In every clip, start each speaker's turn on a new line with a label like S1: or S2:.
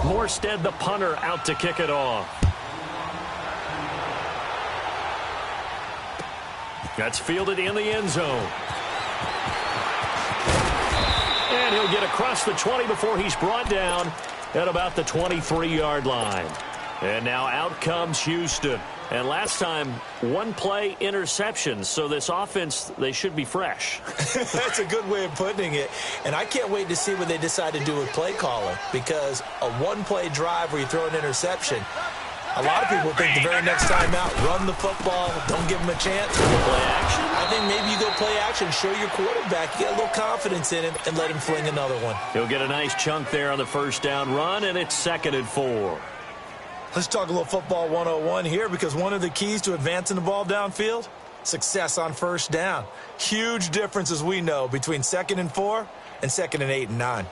S1: Morstead, the punter, out to kick it off. That's fielded in the end zone. And he'll get across the 20 before he's brought down at about the 23-yard line. And now out comes Houston. And last time, one play interception. So this offense, they should be fresh.
S2: That's a good way of putting it. And I can't wait to see what they decide to do with play calling, because a one-play drive where you throw an interception, a lot of people think the very next time out, run the football, don't give them a chance.
S1: Play action?
S2: I think maybe you go play action, show your quarterback, you get a little confidence in him, and let him fling another one.
S1: He'll get a nice chunk there on the first down run, and it's 2nd and 4.
S2: Let's talk a little football 101 here, because one of the keys to advancing the ball downfield, success on first down. Huge difference, as we know, between 2nd and 4 and 2nd and 8 and 9.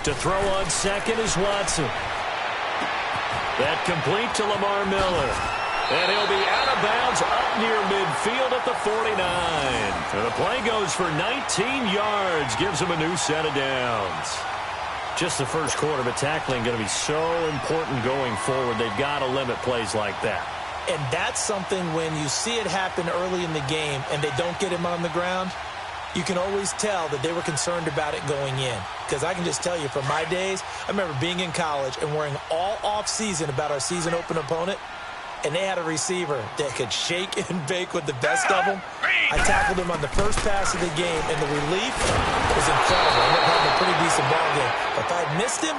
S1: To throw on second is Watson. That complete to Lamar Miller. And he'll be out of bounds up near midfield at the 49. And the play goes for 19 yards, gives him a new set of downs. Just the first quarter, but tackling going to be so important going forward. They've got to limit plays like that.
S2: And that's something when you see it happen early in the game and they don't get him on the ground, you can always tell that they were concerned about it going in. Because I can just tell you from my days, I remember being in college and worrying all off-season about our season open opponent, and they had a receiver that could shake and bake with the best of them. I tackled him on the first pass of the game, and the relief was incredible. I ended up having a pretty decent ball game. If I'd missed him,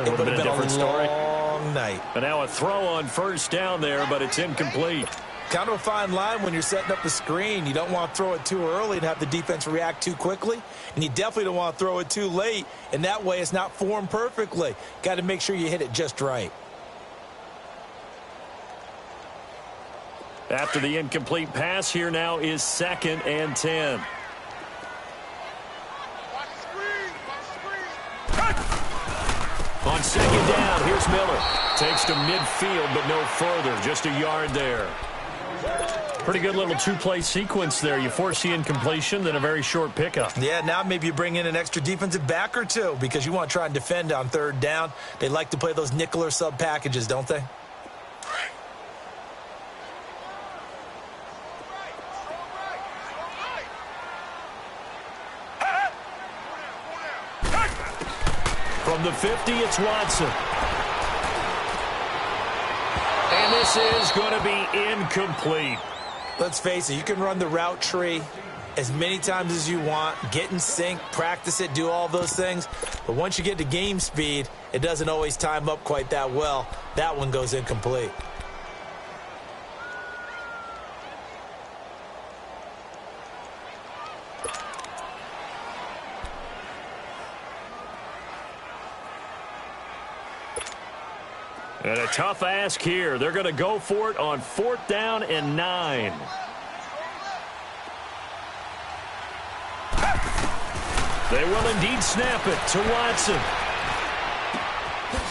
S2: it would have been a different long night.
S1: And now a throw on first down there, but it's incomplete.
S2: Kind of a fine line when you're setting up the screen. You don't want to throw it too early and have the defense react too quickly. And you definitely don't want to throw it too late, and that way it's not formed perfectly. Got to make sure you hit it just right.
S1: After the incomplete pass, here now is 2nd and 10. On 2nd down, here's Miller. Takes to midfield, but no further. Just a yard there. Pretty good little two-play sequence there. You force the incompletion, then a very short pickup.
S2: Yeah, now maybe you bring in an extra defensive back or two because you want to try and defend on 3rd down. They like to play those nickel or sub packages, don't they?
S1: From the 50, it's Watson. And this is going to be incomplete.
S2: Let's face it, you can run the route tree as many times as you want, get in sync, practice it, do all those things. But once you get to game speed, it doesn't always time up quite that well. That one goes incomplete.
S1: And a tough ask here. They're going to go for it on 4th down and 9. They will indeed snap it to Watson.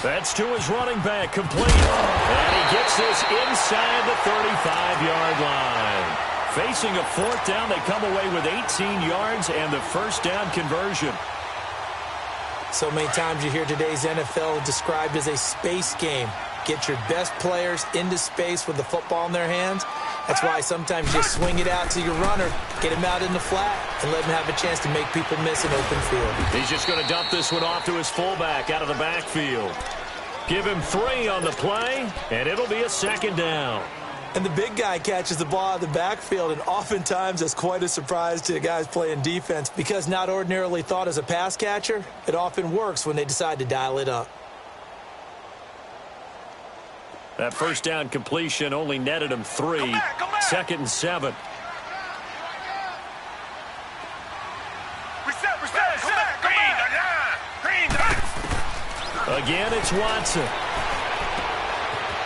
S1: That's to his running back, complete. And he gets this inside the 35-yard line. Facing a 4th down, they come away with 18 yards and the first down conversion.
S2: So many times you hear today's NFL described as a space game. Get your best players into space with the football in their hands. That's why sometimes you swing it out to your runner, get him out in the flat, and let him have a chance to make people miss an open field.
S1: He's just going to dump this one off to his fullback out of the backfield. Give him 3 on the play, and it'll be a 2nd down.
S2: And the big guy catches the ball out of the backfield, and oftentimes that's quite a surprise to the guys playing defense because not ordinarily thought as a pass catcher, it often works when they decide to dial it up.
S1: That first down completion only netted him 3. 2nd and 7. Again, it's Watson.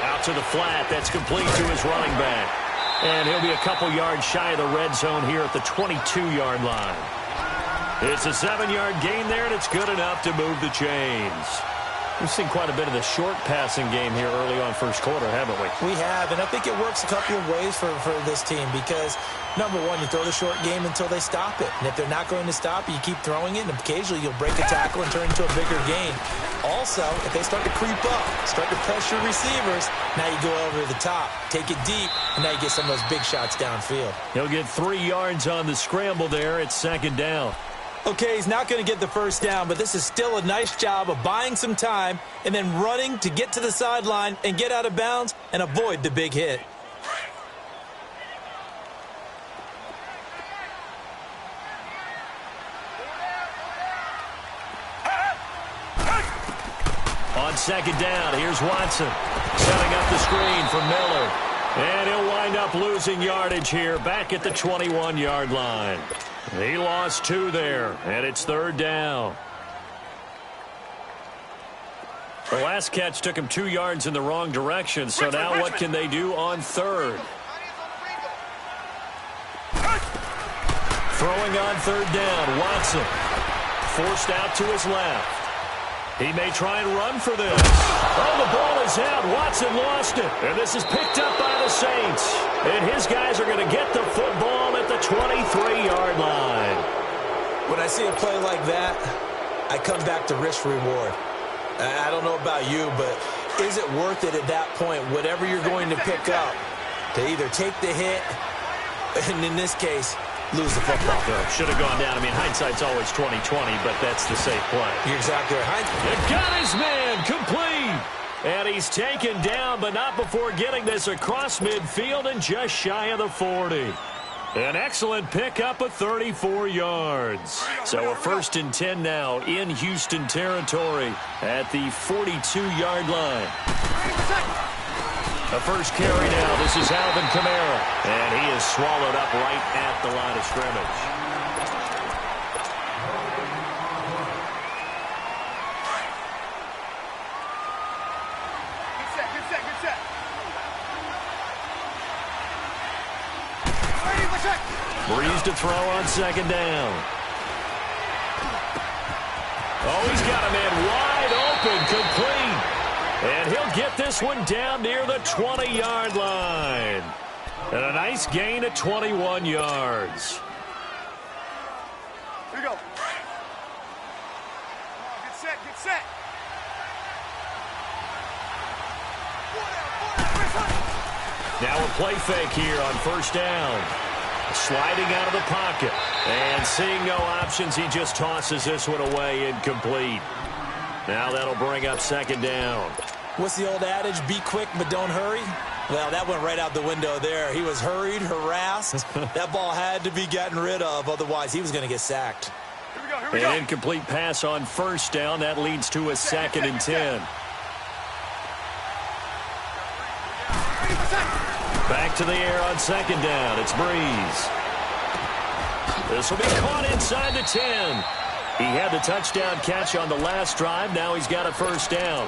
S1: Out to the flat. That's complete to his running back. And he'll be a couple yards shy of the red zone here at the 22-yard line. It's a 7-yard gain there, and it's good enough to move the chains. We've seen quite a bit of the short passing game here early on first quarter, haven't we?
S2: We have, and I think it works a couple of ways for this team because, number one, you throw the short game until they stop it. And if they're not going to stop it, you keep throwing it, and occasionally you'll break a tackle and turn it into a bigger gain. Also, if they start to creep up, start to pressure receivers, now you go over the top, take it deep, and now you get some of those big shots downfield.
S1: He'll get 3 yards on the scramble there. It's second down.
S2: Okay, he's not going to get the first down, but this is still a nice job of buying some time and then running to get to the sideline and get out of bounds and avoid the big hit.
S1: On second down, here's Watson setting up the screen for Miller. And he'll wind up losing yardage here back at the 21-yard line. He lost 2 there, and it's third down. The last catch took him 2 yards in the wrong direction, so now what can they do on third? Throwing on third down, Watson. Forced out to his left. He may try and run for this. Oh, the ball is out. Watson lost it. And this is picked up by the Saints. And his guys are going to get the football at the 23-yard line.
S2: When I see a play like that, I come back to risk reward. I don't know about you, but is it worth it at that point, whatever you're going to pick up, to either take the hit, and in this case, lose the football?
S1: Should have gone down. I mean, hindsight's always 20/20, but that's the safe play.
S2: You're exactly right.
S1: It got his man complete. And he's taken down, but not before getting this across midfield and just shy of the 40. An excellent pickup of 34 yards. So a 1st and 10 now in Houston territory at the 42-yard line. The first carry now. This is Alvin Kamara. And he is swallowed up right at the line of scrimmage.
S3: Good set.
S1: Breeze to throw on second down. Oh, he's got a man wide open, complete. And he'll get this one down near the 20-yard line. And a nice gain at 21 yards.
S3: Here we go. Get set.
S1: Now a play fake here on first down. Sliding out of the pocket. And seeing no options, he just tosses this one away incomplete. Now that'll bring up second down.
S2: What's the old adage? Be quick, but don't hurry? Well, that went right out the window there. He was hurried, harassed. That ball had to be gotten rid of, otherwise he was going to get sacked.
S3: Here we go.
S1: An incomplete pass on first down. That leads to a 2nd and 10. Back to the air on second down. It's Breeze. This will be caught inside the 10. He had the touchdown catch on the last drive. Now he's got a first down.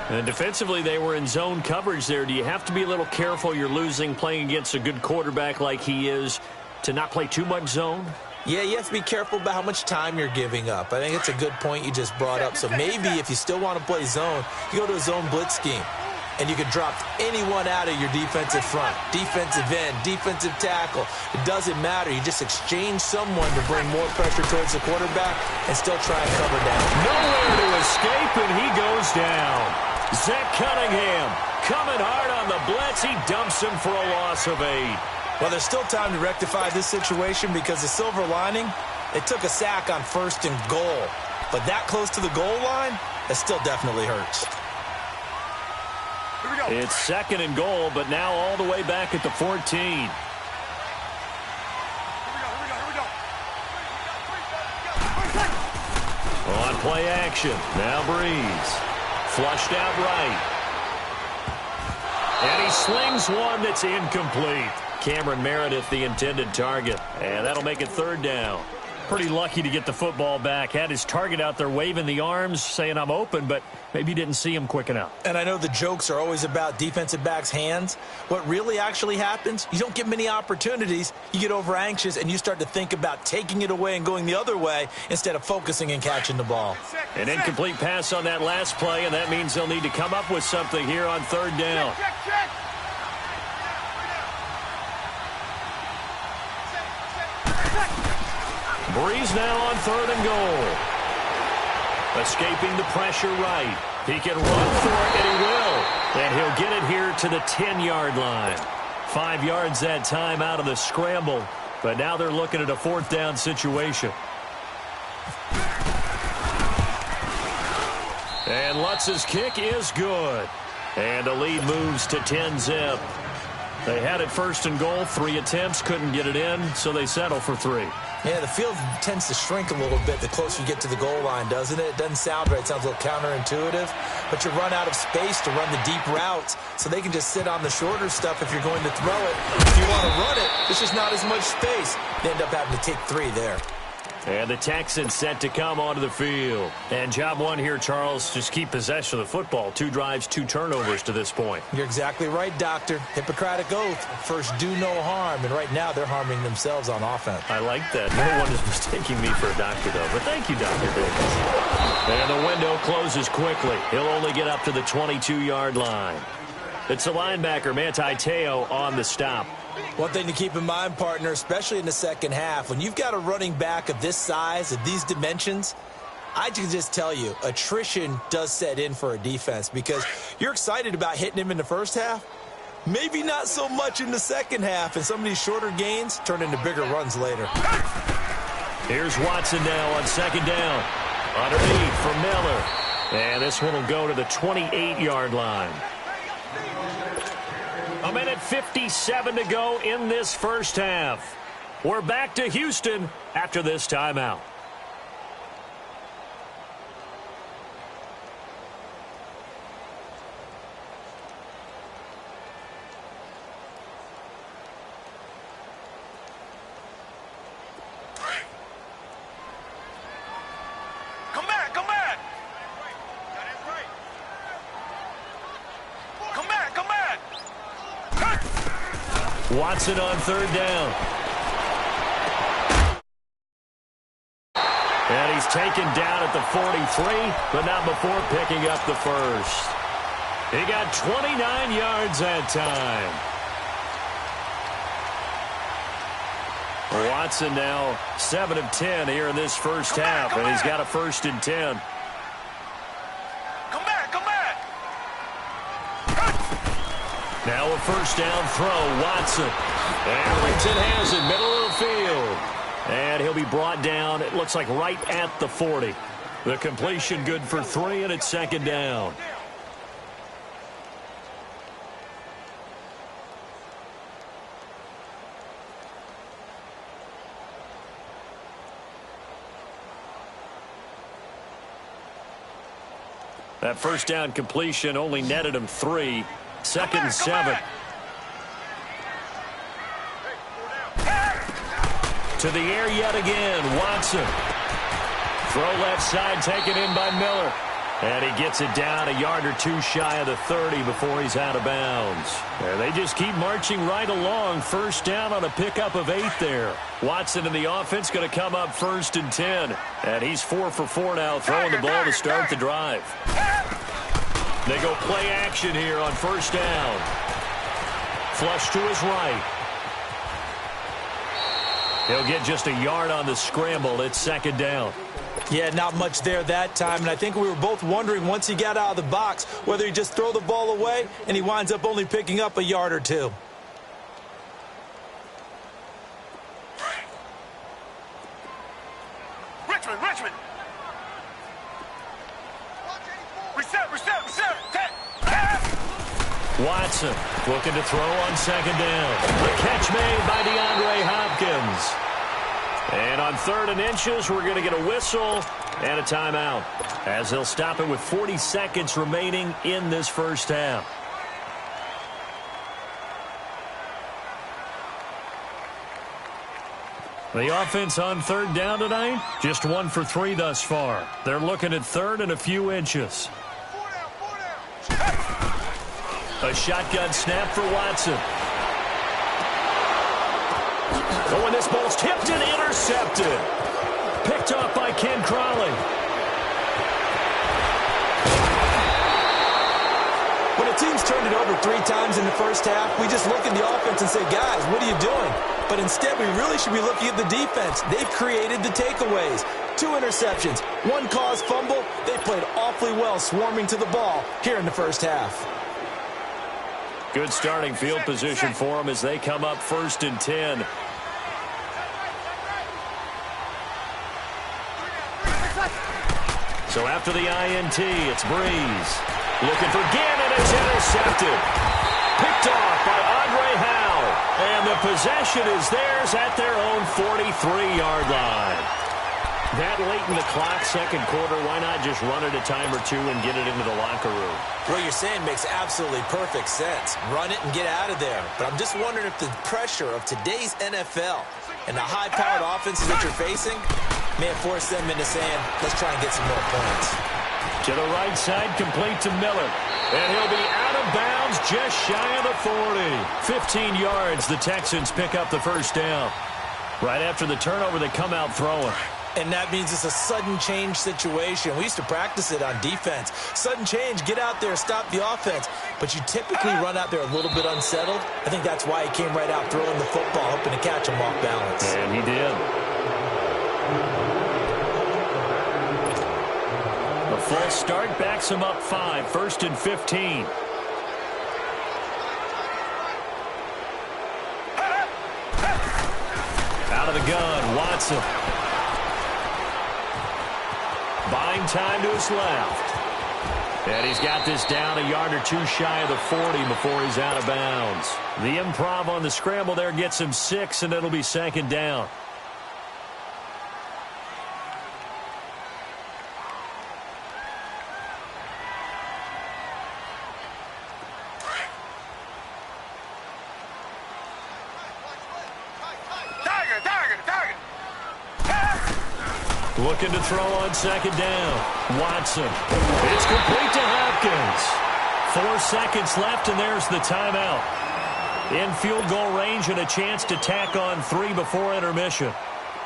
S1: And defensively, they were in zone coverage there. Do you have to be a little careful? You're losing playing against a good quarterback like he is to not play too much zone?
S2: Yeah, you have to be careful about how much time you're giving up. I think it's a good point you just brought up. So maybe if you still want to play zone, you go to a zone blitz scheme. And you can drop anyone out of your defensive front, defensive end, defensive tackle. It doesn't matter. You just exchange someone to bring more pressure towards the quarterback and still try and cover down.
S1: Nowhere to escape, and he goes down. Zach Cunningham coming hard on the blitz. He dumps him for a loss of 8.
S2: Well, there's still time to rectify this situation because the silver lining, it took a sack on 1st and goal. But that close to the goal line, it still definitely hurts.
S1: It's 2nd and goal, but now all the way back at the 14.
S3: Here we go.
S1: On play action. Now Breeze. Flushed out right. And he slings one that's incomplete. Cameron Meredith, the intended target. And that'll make it 3rd down. Pretty lucky to get the football back. Had his target out there waving the arms, saying I'm open, but maybe didn't see him quick enough.
S2: And I know the jokes are always about defensive backs' hands. What really actually happens, you don't get many opportunities. You get over anxious, and you start to think about taking it away and going the other way instead of focusing and catching the ball.
S1: An incomplete pass on that last play, and that means they'll need to come up with something here on third down.
S3: Check.
S1: Breeze now on third and goal. Escaping the pressure right. He can run for it, and he will. And he'll get it here to the 10-yard line. 5 yards that time out of the scramble. But now they're looking at a fourth down situation. And Lutz's kick is good. And the lead moves to 10-zip. They had it first and goal, 3 attempts, couldn't get it in, so they settle for 3.
S2: Yeah, the field tends to shrink a little bit the closer you get to the goal line, doesn't it? It doesn't sound right. It sounds a little counterintuitive. But you run out of space to run the deep routes, so they can just sit on the shorter stuff if you're going to throw it. If you want to run it, there's just not as much space. They end up having to take 3 there.
S1: And the Texans set to come onto the field. And job one here, Charles, just keep possession of the football. 2 drives, 2 turnovers to this point.
S2: You're exactly right, Doctor. Hippocratic oath. First, do no harm. And right now, they're harming themselves on offense.
S1: I like that. No one is mistaking me for a doctor, though. But thank you, Dr. Davis. And the window closes quickly. He'll only get up to the 22-yard line. It's the linebacker, Manti Te'o, on the stop.
S2: One thing to keep in mind, partner, especially in the second half, when you've got a running back of this size, of these dimensions, I can just tell you, attrition does set in for a defense because you're excited about hitting him in the first half, maybe not so much in the second half, and some of these shorter gains turn into bigger runs later.
S1: Here's Watson now on second down. Underneath for Miller. And this one will go to the 28-yard line. 1:57 to go in this first half. We're back to Houston after this timeout.
S3: Come back. Come back.
S1: Watson on third down. And he's taken down at the 43, but not before picking up the first. He got 29 yards that time. Watson now 7 of 10 here in this first half, and he's got a 1st and 10. Now a first down throw, Watson. Arlington has it, middle of the field. And he'll be brought down, it looks like right at the 40. The completion good for 3, and it's second down. That first down completion only netted him 3. Second and 7. To the air yet again, Watson. Throw left side, taken in by Miller. And he gets it down a yard or 2 shy of the 30 before he's out of bounds. And they just keep marching right along. First down on a pickup of 8 there. Watson and the offense going to come up 1st and 10. And he's 4 for 4 now, throwing the ball to start the drive. They go play action here on first down. Flush to his right. He'll get just a yard on the scramble. It's second down.
S2: Yeah, not much there that time. And I think we were both wondering once he got out of the box whether he just throw the ball away and he winds up only picking up a yard or 2.
S3: Richmond. Reset.
S1: Watson looking to throw on second down. A catch made by DeAndre Hopkins. And on 3rd and inches, we're going to get a whistle and a timeout, as they'll stop it with 40 seconds remaining in this first half. The offense on third down tonight, just 1 for 3 thus far. They're looking at third and a few inches. A shotgun snap for Watson. Oh, and this ball's tipped and intercepted. Picked off by Ken Crawley.
S2: When a team's turned it over 3 times in the first half, we just look at the offense and say, guys, what are you doing? But instead, we really should be looking at the defense. They've created the takeaways. 2 interceptions, 1 caused fumble. They played awfully well swarming to the ball here in the first half.
S1: Good starting field position for them as they come up 1st and 10. So after the INT, it's Breeze. Looking for Gannon. It's intercepted. Picked off by Andre Howe. And the possession is theirs at their own 43-yard line. That late in the clock, second quarter, why not just run it a time or 2 and get it into the locker room?
S2: What you're saying makes absolutely perfect sense. Run it and get out of there. But I'm just wondering if the pressure of today's NFL and the high-powered offenses that you're facing may have forced them into saying, let's try and get some more points.
S1: To the right side, complete to Miller. And he'll be out of bounds just shy of the 40. 15 yards, the Texans pick up the first down. Right after the turnover, they come out throwing.
S2: And that means it's a sudden change situation. We used to practice it on defense. Sudden change, get out there, stop the offense. But you typically run out there a little bit unsettled. I think that's why he came right out throwing the football, hoping to catch him off balance.
S1: And he did. A full start backs him up 5, 1st and 15. Out of the gun, Watson. Buying time to his left. And he's got this down a yard or 2 shy of the 40 before he's out of bounds. The improv on the scramble there gets him 6, and it'll be 2nd down. Looking to throw on 2nd down. Watson. It's complete to Hopkins. 4 seconds left, and there's the timeout. In field goal range and a chance to tack on 3 before intermission.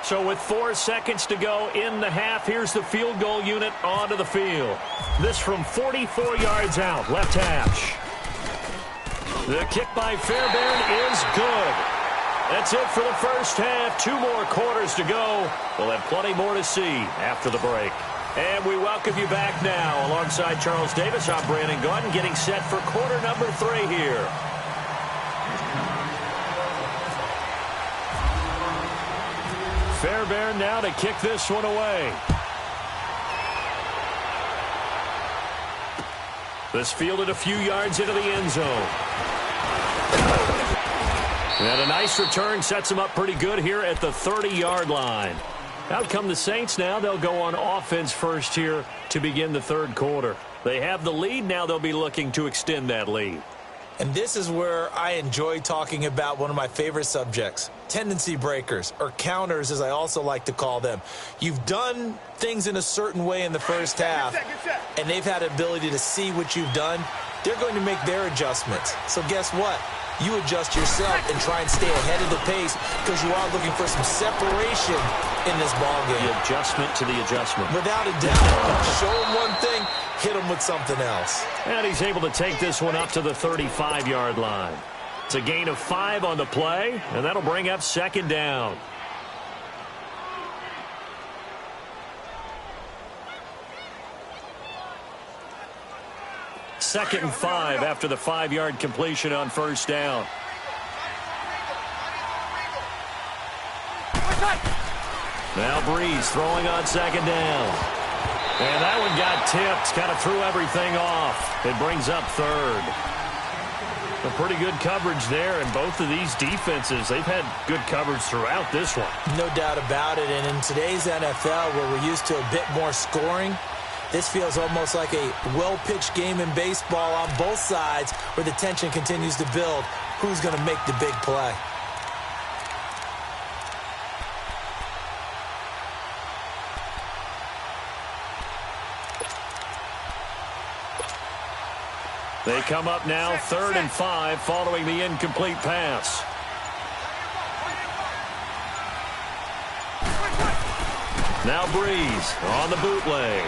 S1: So with 4 seconds to go in the half, here's the field goal unit onto the field. This from 44 yards out, left hash. The kick by Fairbairn is good. That's it for the first half. 2 more quarters to go. We'll have plenty more to see after the break. And we welcome you back now. Alongside Charles Davis, I'm Brandon Gaudin, getting set for quarter number 3 here. Fairbairn now to kick this one away. This fielded a few yards into the end zone. And a nice return sets him up pretty good here at the 30-yard line. Out come the Saints now. They'll go on offense first here to begin the 3rd quarter. They have the lead. Now they'll be looking to extend that lead.
S2: And this is where I enjoy talking about one of my favorite subjects, tendency breakers, or counters as I also like to call them. You've done things in a certain way in the first half, and they've had the ability to see what you've done. They're going to make their adjustments. So guess what? You adjust yourself and try and stay ahead of the pace because you are looking for some separation in this ballgame.
S1: The adjustment to the adjustment.
S2: Without a doubt. Show them one thing, hit them with something else.
S1: And he's able to take this one up to the 35-yard line. It's a gain of 5 on the play, and that'll bring up 2nd down. Second and 5 after the 5-yard completion on first down. Now Breeze throwing on 2nd down. And that one got tipped, kind of threw everything off. It brings up 3rd. A pretty good coverage there, and both of these defenses, they've had good coverage throughout this one.
S2: No doubt about it, and in today's NFL, where we're used to a bit more scoring, this feels almost like a well-pitched game in baseball on both sides where the tension continues to build. Who's going to make the big play?
S1: They come up now 3rd and 5 following the incomplete pass. Now Breeze on the bootleg.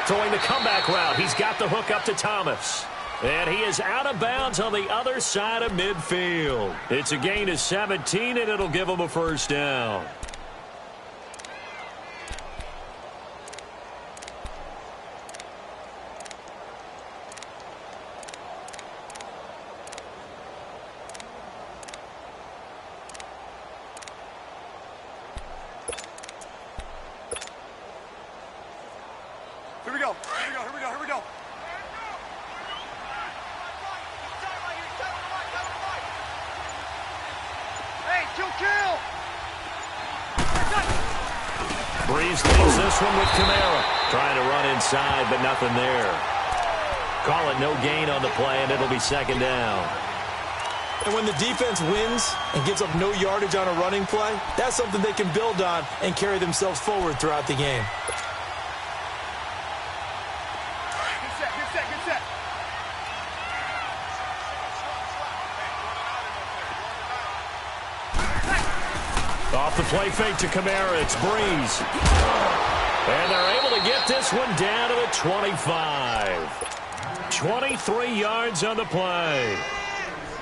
S1: Throwing the comeback route. He's got the hook up to Thomas. And he is out of bounds on the other side of midfield. It's a gain of 17, and it'll give him a first down.
S3: Here we go. Here we go. Here we go. Here we go. Hey, kill.
S1: Breeze leaves this one with Kamara. Trying to run inside, but nothing there. Call it no gain on the play, and it'll be 2nd down.
S2: And when the defense wins and gives up no yardage on a running play, that's something they can build on and carry themselves forward throughout the game.
S3: Get set.
S1: Off the play fake to Kamara, it's Breeze. And they're able to get this one down to the 25. 23 yards on the play.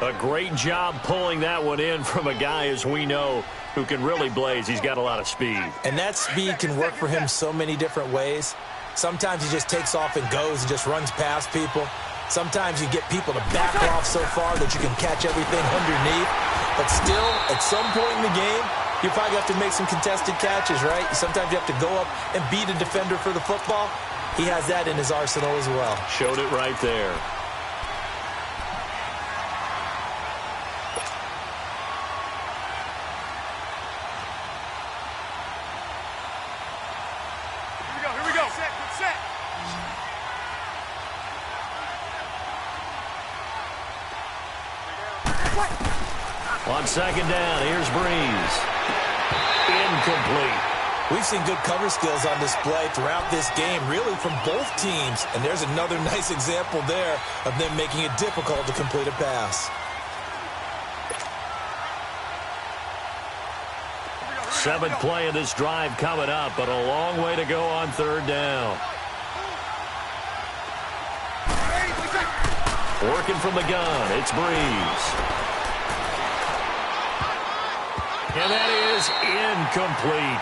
S1: A great job pulling that one in from a guy, as we know, who can really blaze. He's got a lot of speed.
S2: And that speed can work for him so many different ways. Sometimes he just takes off and goes and just runs past people. Sometimes you get people to back off so far that you can catch everything underneath. But still, at some point in the game, you probably have to make some contested catches, right? Sometimes you have to go up and beat a defender for the football. He has that in his arsenal as well.
S1: Showed it right there.
S3: Here we go. Set.
S1: On 2nd down, here's Breeze. Incomplete.
S2: We've seen good cover skills on display throughout this game, really from both teams. And there's another nice example there of them making it difficult to complete a pass.
S1: Seventh play of this drive coming up, but a long way to go on 3rd down. Working from the gun, it's Breeze. And that is incomplete.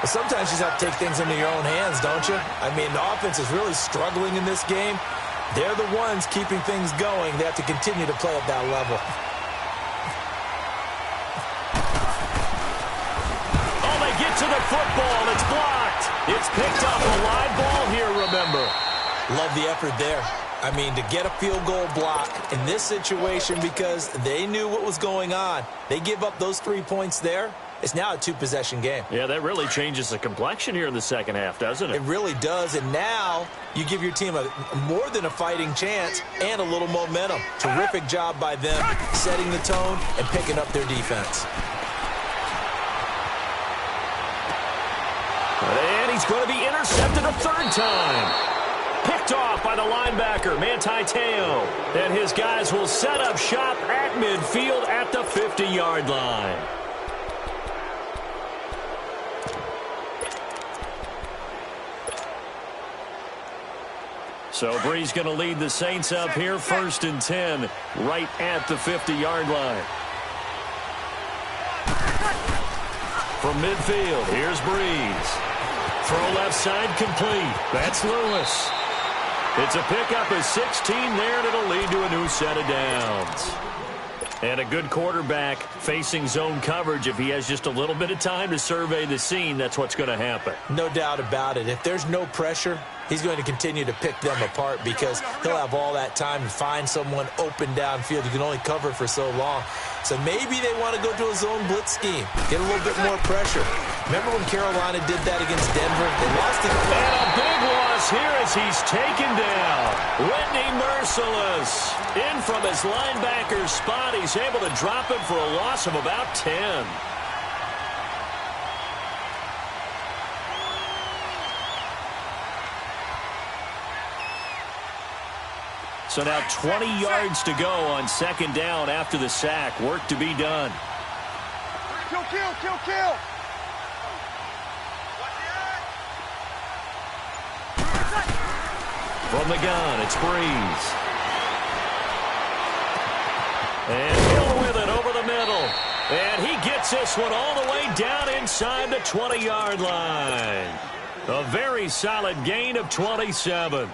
S2: But sometimes you just have to take things into your own hands, don't you? I mean, the offense is really struggling in this game. They're the ones keeping things going. They have to continue to play at that level.
S1: Oh, they get to the football. It's blocked. It's picked up. A live ball here, remember.
S2: Love the effort there. I mean, to get a field goal block in this situation because they knew what was going on. They give up those 3 points there. It's now a 2-possession game.
S1: Yeah, that really changes the complexion here in the second half, doesn't it?
S2: It really does, and now you give your team a more than a fighting chance and a little momentum. Terrific job by them setting the tone and picking up their defense.
S1: And he's going to be intercepted a 3rd time. Picked off by the linebacker, Manti Te'o. And his guys will set up shop at midfield at the 50-yard line. So Breeze going to lead the Saints up here, 1st and 10, right at the 50-yard line. From midfield, here's Breeze. Throw left side complete. That's Lewis. It's a pickup of 16 there, and it'll lead to a new set of downs. And a good quarterback facing zone coverage. If he has just a little bit of time to survey the scene, that's what's going to happen.
S2: No doubt about it. If there's no pressure, he's going to continue to pick them apart because he'll have all that time to find someone open downfield. You can only cover for so long. So maybe they want to go to a zone blitz scheme, get a little bit more pressure. Remember when Carolina did that against Denver? They lost it.
S1: And a big loss here as he's taken down. Whitney Merciless in from his linebacker spot. He's able to drop him for a loss of about 10. So now 20 yards to go on second down after the sack. Work to be done.
S3: Kill, kill, kill, kill.
S1: From the gun, it's Breeze. And Hill with it over the middle. And he gets this one all the way down inside the 20-yard line. A very solid gain of 27.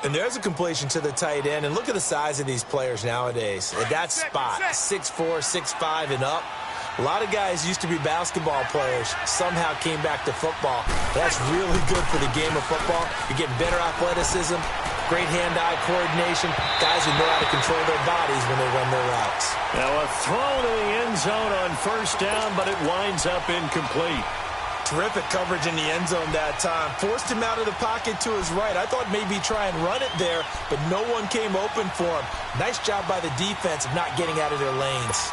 S2: And there's a completion to the tight end. And look at the size of these players nowadays. At that spot, 6'4", 6'5", and up. A lot of guys used to be basketball players, somehow came back to football. That's really good for the game of football. You're getting better athleticism, great hand-eye coordination, guys who know how to control their bodies when they run their routes.
S1: Now a throw to the end zone on first down, but it winds up incomplete.
S2: Terrific coverage in the end zone that time. Forced him out of the pocket to his right. I thought maybe try and run it there, but no one came open for him. Nice job by the defense of not getting out of their lanes.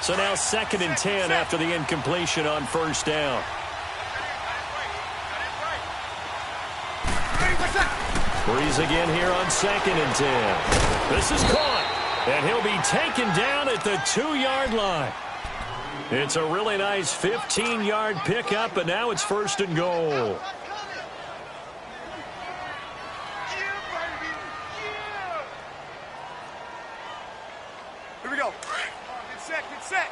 S1: So now 2nd and 10 after the incompletion on first down. Breeze again here on 2nd and 10. This is caught, and he'll be taken down at the 2-yard line. It's a really nice 15-yard pickup, and now it's 1st and goal.
S3: Here we go. Get set, get set.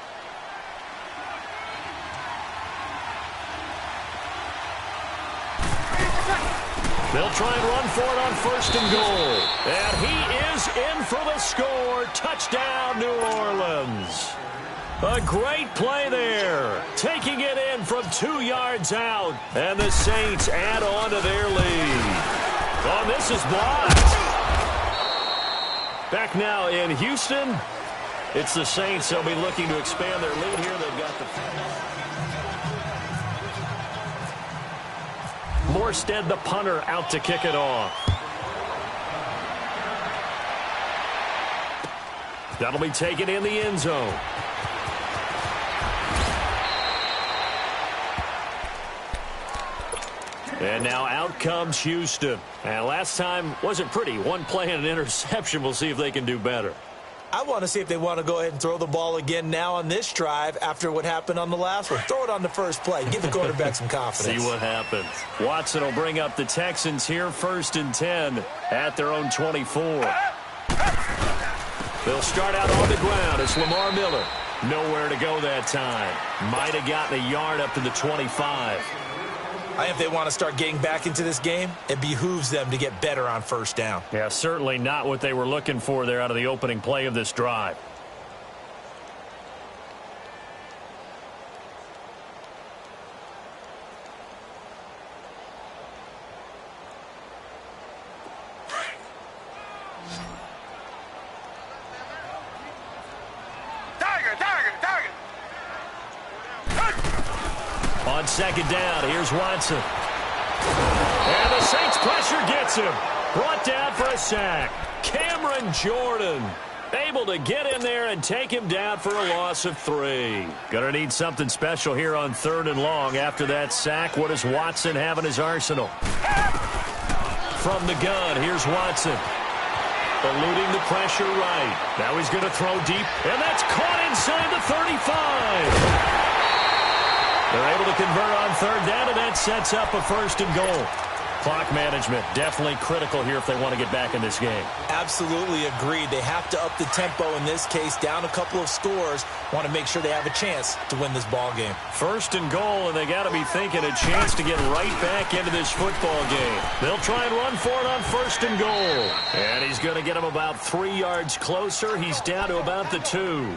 S1: They'll try and run for it on 1st and goal. And he is in for the score. Touchdown, New Orleans. A great play there. Taking it in from 2 yards out. And the Saints add on to their lead. Oh, this is blocked. Back now in Houston. It's the Saints. They'll be looking to expand their lead here. They've got the... Morstead, the punter, out to kick it off. That'll be taken in the end zone. And now out comes Houston. And last time wasn't pretty. One play and an interception. We'll see if they can do better.
S2: I want to see if they want to go ahead and throw the ball again now on this drive after what happened on the last one. Throw it on the first play. Give the quarterback some confidence.
S1: See what happens. Watson will bring up the Texans here 1st and 10 at their own 24. They'll start out on the ground. It's Lamar Miller. Nowhere to go that time. Might have gotten a yard up to the 25.
S2: I think if they want to start getting back into this game, it behooves them to get better on first down.
S1: Yeah, certainly not what they were looking for there out of the opening play of this drive. On 2nd down, here's Watson. And the Saints pressure gets him. Brought down for a sack. Cameron Jordan able to get in there and take him down for a loss of 3. Gonna need something special here on 3rd and long after that sack. What does Watson have in his arsenal? From the gun, here's Watson. Eluding the pressure right. Now he's gonna throw deep, and that's caught inside the 35. They're able to convert on 3rd down, and that sets up a 1st and goal. Clock management definitely critical here if they want to get back in this game.
S2: Absolutely agreed. They have to up the tempo in this case, down a couple of scores. Want to make sure they have a chance to win this ball game.
S1: 1st and goal, and they got to be thinking a chance to get right back into this football game. They'll try and run for it on 1st and goal. And he's going to get him about 3 yards closer. He's down to about the 2.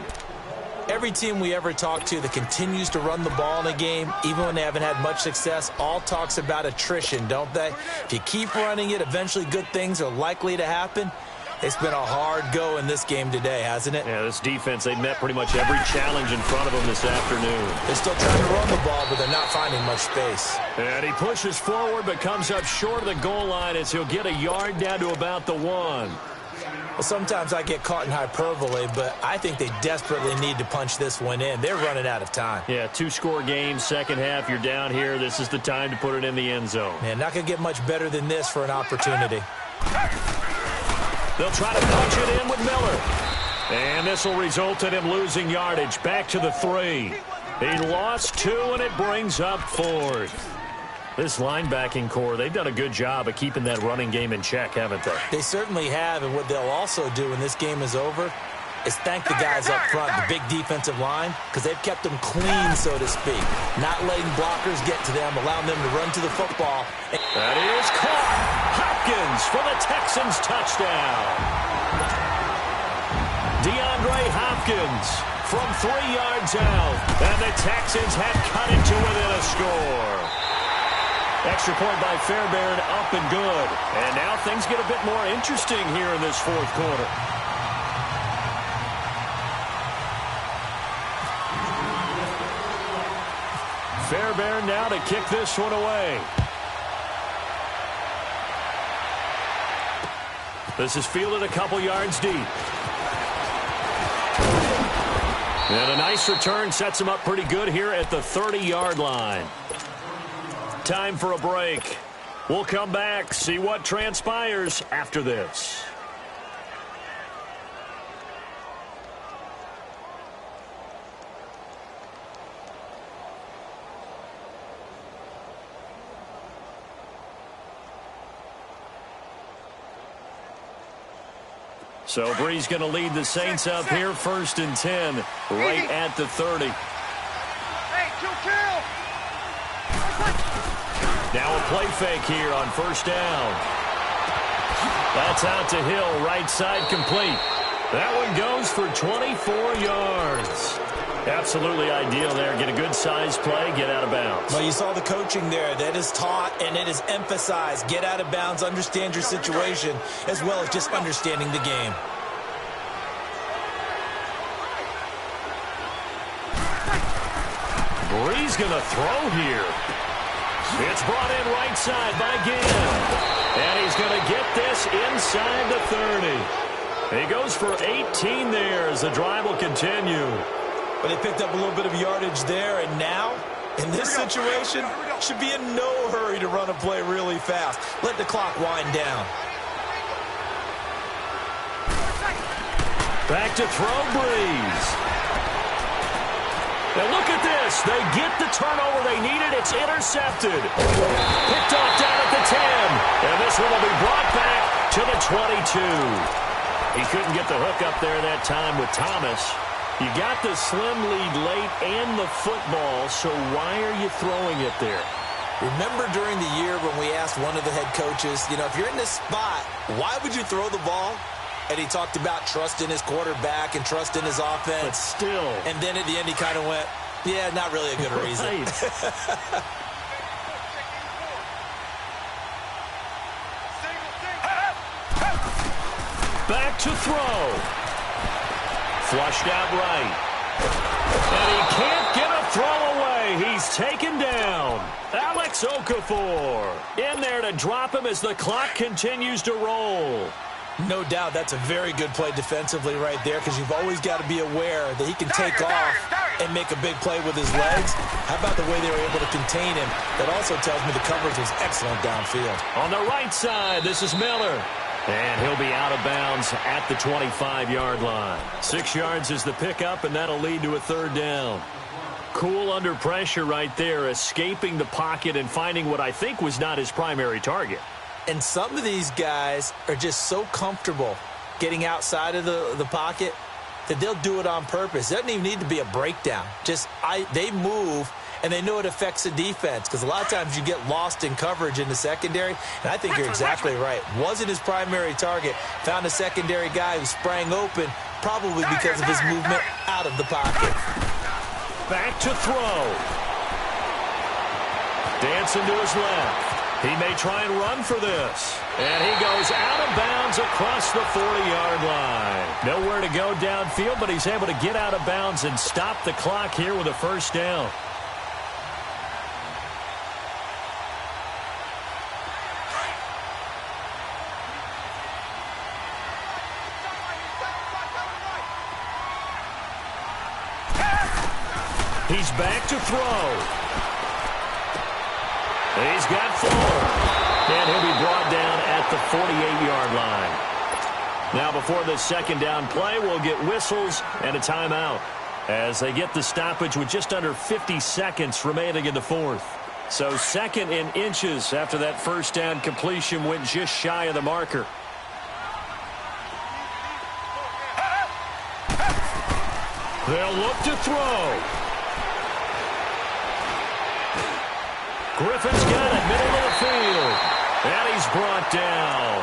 S2: Every team we ever talk to that continues to run the ball in a game, even when they haven't had much success, all talks about attrition, don't they? If you keep running it, eventually good things are likely to happen. It's been a hard go in this game today, hasn't it?
S1: Yeah, this defense, they've met pretty much every challenge in front of them this afternoon.
S2: They're still trying to run the ball, but they're not finding much space.
S1: And he pushes forward but comes up short of the goal line as he'll get a yard down to about the 1.
S2: Well, sometimes I get caught in hyperbole, but I think they desperately need to punch this one in. They're running out of time.
S1: Yeah, two-score game, second half, you're down here. This is the time to put it in the end zone.
S2: Man, not going to get much better than this for an opportunity.
S1: They'll try to punch it in with Miller. And this will result in him losing yardage. Back to the 3. He lost 2, and it brings up 4th. This linebacking core, they've done a good job of keeping that running game in check, haven't they?
S2: They certainly have, and what they'll also do when this game is over is thank the guys up front, the big defensive line, because they've kept them clean, so to speak. Not letting blockers get to them, allowing them to run to the football.
S1: That is caught. Hopkins for the Texans touchdown. DeAndre Hopkins from 3 yards out, and the Texans have cut it to within a score. Extra point by Fairbairn, up and good. And now things get a bit more interesting here in this fourth quarter. Fairbairn now to kick this one away. This is fielded a couple yards deep. And a nice return sets him up pretty good here at the 30-yard line. Time for a break. We'll come back, see what transpires after this. So Bree's going to lead the Saints up here, 1st and 10, right at the 30.
S3: Hey, kill.
S1: Now a play fake here on 1st down. That's out to Hill, right side complete. That one goes for 24 yards. Absolutely ideal there. Get a good size play, get out of bounds.
S2: Well, you saw the coaching there. That is taught and it is emphasized. Get out of bounds, understand your situation, as well as just understanding the game.
S1: Bree's going to throw here. It's brought in right side by Gann. And he's going to get this inside the 30. He goes for 18 there as the drive will continue.
S2: But they picked up a little bit of yardage there, and now, in this situation, should be in no hurry to run a play really fast. Let the clock wind down.
S1: Back to throw, Breeze. And look at this. They get the turnover they needed. It's intercepted. Picked off down at the 10. And this one will be brought back to the 22. He couldn't get the hook up there that time with Thomas. You got the slim lead late and the football, so why are you throwing it there?
S2: Remember during the year when we asked one of the head coaches, you know, if you're in this spot, why would you throw the ball? And he talked about trust in his quarterback and trust in his offense.
S1: But still.
S2: And then at the end he kind of went, yeah, not really a good reason.
S1: Back to throw. Flushed out right. And he can't get a throw away. He's taken down. Alex Okafor in there to drop him as the clock continues to roll.
S2: No doubt that's a very good play defensively right there, because you've always got to be aware that he can take off and make a big play with his legs. How about the way they were able to contain him? That also tells me the coverage was excellent downfield.
S1: On the right side, this is Miller. And he'll be out of bounds at the 25-yard line. 6 yards is the pickup, and that'll lead to a 3rd down. Cool under pressure right there, escaping the pocket and finding what I think was not his primary target.
S2: And some of these guys are just so comfortable getting outside of the pocket that they'll do it on purpose. It doesn't even need to be a breakdown. They move, and they know it affects the defense, because a lot of times you get lost in coverage in the secondary, and I think you're exactly right. Wasn't his primary target. Found a secondary guy who sprang open, probably because of his movement out of the pocket.
S1: Back to throw. Dancing to his left. He may try and run for this. And he goes out of bounds across the 40-yard line. Nowhere to go downfield, but he's able to get out of bounds and stop the clock here with a 1st down. He's back to throw. He's got 4. And he'll be brought down at the 48-yard line. Now, before the second down play, we'll get whistles and a timeout as they get the stoppage with just under 50 seconds remaining in the fourth. So second in inches after that first down completion went just shy of the marker. They'll look to throw. Griffin's got it, middle of the field. And he's brought down.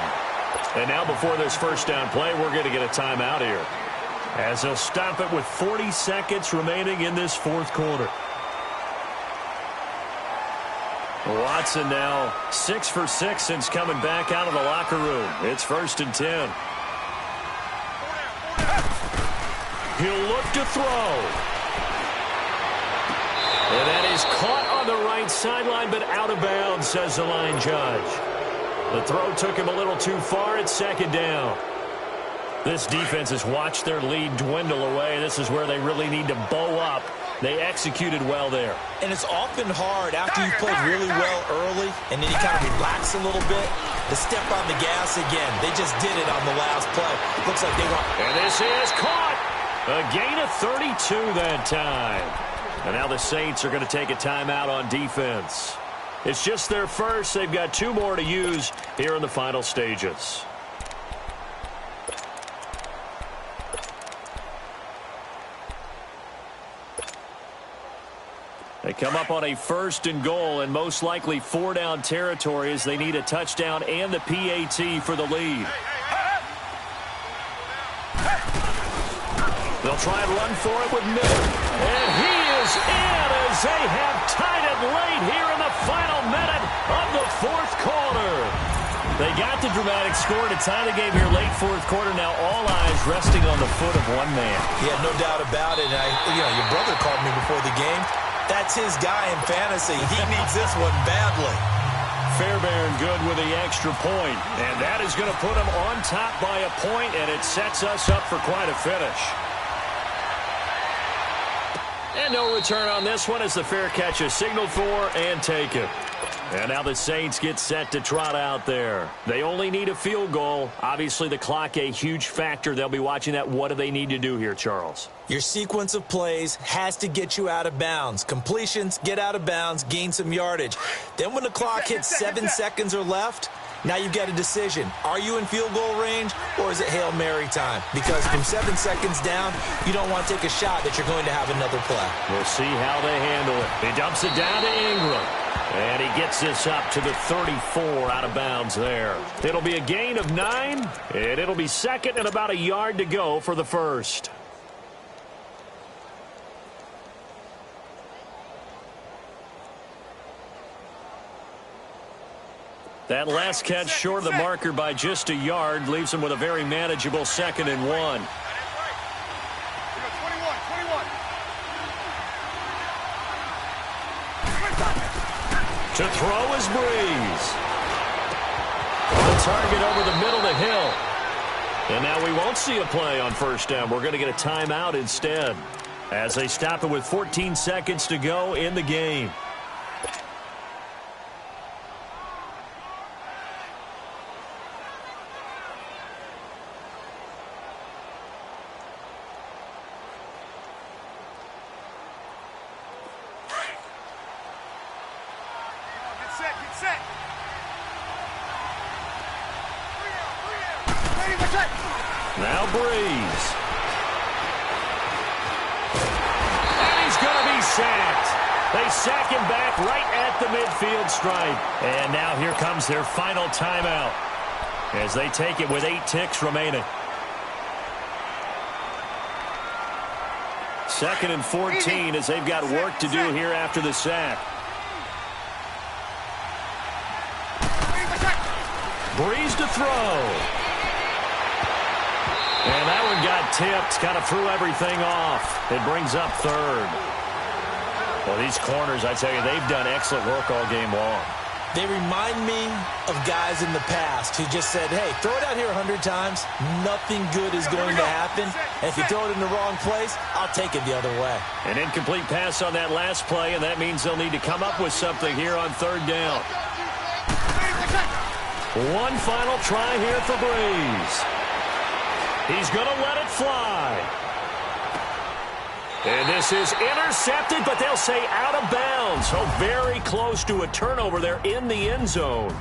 S1: And now before this first down play, we're going to get a timeout here, as they'll stop it with 40 seconds remaining in this fourth quarter. Watson now 6 for 6 since coming back out of the locker room. It's 1st and 10. He'll look to throw. And that is caught on the right sideline, but out of bounds, says the line judge. The throw took him a little too far. It's second down. This defense has watched their lead dwindle away. This is where they really need to bow up. They executed well there. And it's often hard after you played really well early and then you kind of relax a little bit to step on the gas again. They just did it on the last play. Looks like they want. And this is caught. A gain of 32 that time. And now the Saints are going to take a timeout on defense. It's just their first. They've got 2 more to use here in the final stages. They come up on a 1st and goal and most likely 4-down territory as they need a touchdown and the PAT for the lead. They'll try and run for it with Miller. And he is in as they have tied it late here in the final minute of the fourth quarter. They got the dramatic score to tie the game here late fourth quarter. Now all eyes resting on the foot of one man.
S2: Yeah, no doubt about it. Your brother called me before the game. That's his guy in fantasy. He needs this one badly.
S1: Fairbairn good with the extra point. And that is going to put him on top by a point, and it sets us up for quite a finish. And no return on this one as the fair catch is signaled for and taken. And now the Saints get set to trot out there. They only need a field goal. Obviously, the clock a huge factor. They'll be watching that. What do they need to do here, Charles?
S2: Your sequence of plays has to get you out of bounds. Completions, get out of bounds, gain some yardage. Then when the clock hits 7 seconds or left, now you've got a decision. Are you in field goal range or is it Hail Mary time? Because from 7 seconds down, you don't want to take a shot that you're going to have another play.
S1: We'll see how they handle it. He dumps it down to Ingram. And he gets this up to the 34 out of bounds there. It'll be a gain of 9, and it'll be second and about a yard to go for the first. That last catch short of the marker by just a yard leaves him with a very manageable 2nd and 1. To throw is Breeze. On target over the middle to Hill. And now we won't see a play on first down. We're going to get a timeout instead as they stop it with 14 seconds to go in the game. Now Breeze. And he's going to be sacked. They sack him back right at the midfield stripe. And now here comes their final timeout as they take it with 8 ticks remaining. 2nd and 14 as they've got work to do here after the sack. Breeze to throw. And that one got tipped, kind of threw everything off. It brings up 3rd. Well, these corners, I tell you, they've done excellent work all game long.
S2: They remind me of guys in the past who just said, hey, throw it out here 100 times. Nothing good is going to happen. And if you throw it in the wrong place, I'll take it the other way.
S1: An incomplete pass on that last play, and that means they'll need to come up with something here on third down. One final try here for Breeze. He's going to let it fly. And this is intercepted, but they'll say out of bounds. So very close to a turnover there in the end zone.